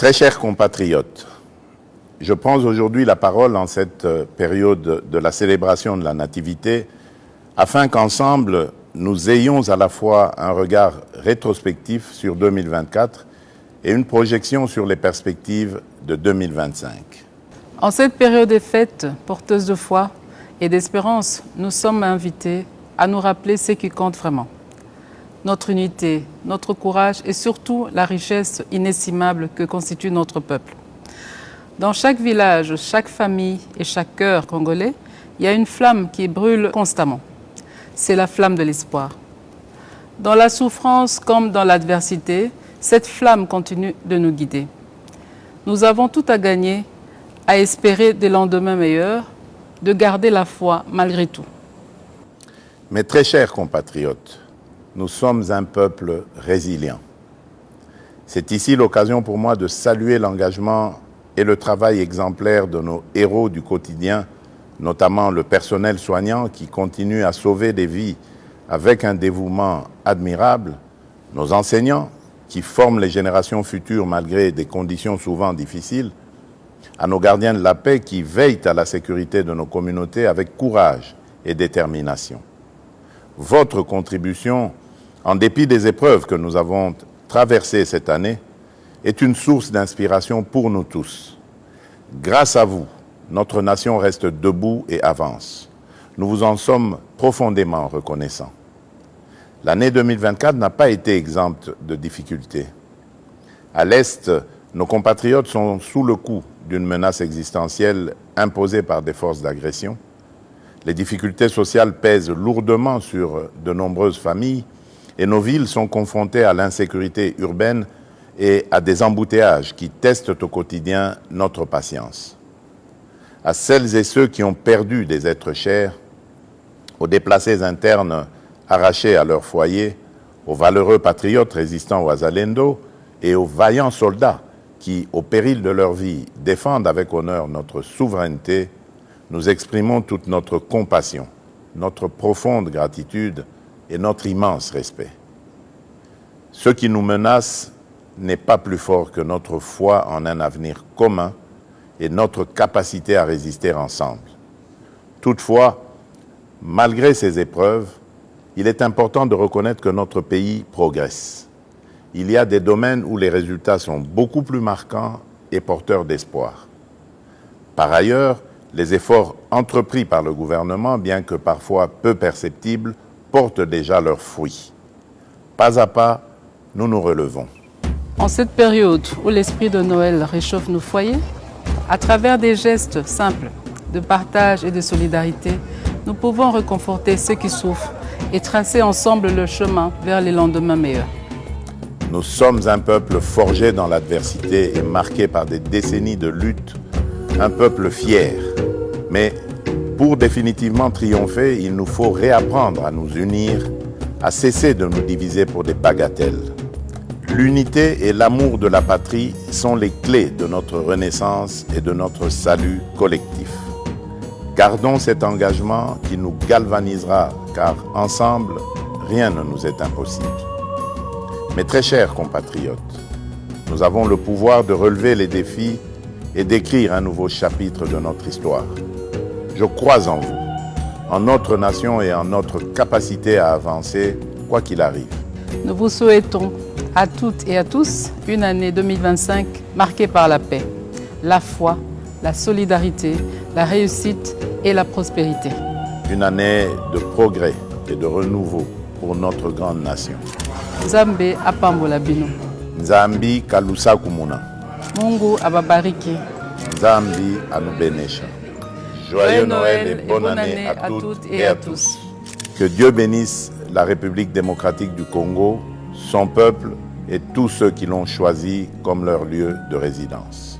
Très chers compatriotes, je prends aujourd'hui la parole en cette période de la célébration de la Nativité afin qu'ensemble, nous ayons à la fois un regard rétrospectif sur 2024 et une projection sur les perspectives de 2025. En cette période des fêtes, porteuse de foi et d'espérance, nous sommes invités à nous rappeler ce qui compte vraiment. Notre unité, notre courage et surtout la richesse inestimable que constitue notre peuple. Dans chaque village, chaque famille et chaque cœur congolais, il y a une flamme qui brûle constamment. C'est la flamme de l'espoir. Dans la souffrance comme dans l'adversité, cette flamme continue de nous guider. Nous avons tout à gagner, à espérer des lendemains meilleurs, de garder la foi malgré tout. Mes très chers compatriotes, nous sommes un peuple résilient. C'est ici l'occasion pour moi de saluer l'engagement et le travail exemplaire de nos héros du quotidien, notamment le personnel soignant qui continue à sauver des vies avec un dévouement admirable, nos enseignants qui forment les générations futures malgré des conditions souvent difficiles, à nos gardiens de la paix qui veillent à la sécurité de nos communautés avec courage et détermination. Votre contribution, en dépit des épreuves que nous avons traversées cette année, est une source d'inspiration pour nous tous. Grâce à vous, notre nation reste debout et avance. Nous vous en sommes profondément reconnaissants. L'année 2024 n'a pas été exempte de difficultés. À l'Est, nos compatriotes sont sous le coup d'une menace existentielle imposée par des forces d'agression. Les difficultés sociales pèsent lourdement sur de nombreuses familles et nos villes sont confrontées à l'insécurité urbaine et à des embouteillages qui testent au quotidien notre patience. À celles et ceux qui ont perdu des êtres chers, aux déplacés internes arrachés à leur foyer, aux valeureux patriotes résistant au Wazalendo et aux vaillants soldats qui, au péril de leur vie, défendent avec honneur notre souveraineté, nous exprimons toute notre compassion, notre profonde gratitude et notre immense respect. Ce qui nous menace n'est pas plus fort que notre foi en un avenir commun et notre capacité à résister ensemble. Toutefois, malgré ces épreuves, il est important de reconnaître que notre pays progresse. Il y a des domaines où les résultats sont beaucoup plus marquants et porteurs d'espoir. Par ailleurs, les efforts entrepris par le gouvernement, bien que parfois peu perceptibles, portent déjà leurs fruits. Pas à pas, nous nous relevons. En cette période où l'esprit de Noël réchauffe nos foyers, à travers des gestes simples de partage et de solidarité, nous pouvons réconforter ceux qui souffrent et tracer ensemble le chemin vers les lendemains meilleurs. Nous sommes un peuple forgé dans l'adversité et marqué par des décennies de lutte, un peuple fier. Mais pour définitivement triompher, il nous faut réapprendre à nous unir, à cesser de nous diviser pour des bagatelles. L'unité et l'amour de la patrie sont les clés de notre renaissance et de notre salut collectif. Gardons cet engagement qui nous galvanisera, car ensemble, rien ne nous est impossible. Mes très chers compatriotes, nous avons le pouvoir de relever les défis et d'écrire un nouveau chapitre de notre histoire. Je crois en vous, en notre nation et en notre capacité à avancer, quoi qu'il arrive. Nous vous souhaitons à toutes et à tous une année 2025 marquée par la paix, la foi, la solidarité, la réussite et la prospérité. Une année de progrès et de renouveau pour notre grande nation. Nzambe apambola bino. Nzambi kalusa kumuna. Mungu ababariki. Nzambi anubenesha. Joyeux Noël et bonne année à toutes et à tous. Que Dieu bénisse la République démocratique du Congo, son peuple et tous ceux qui l'ont choisi comme leur lieu de résidence.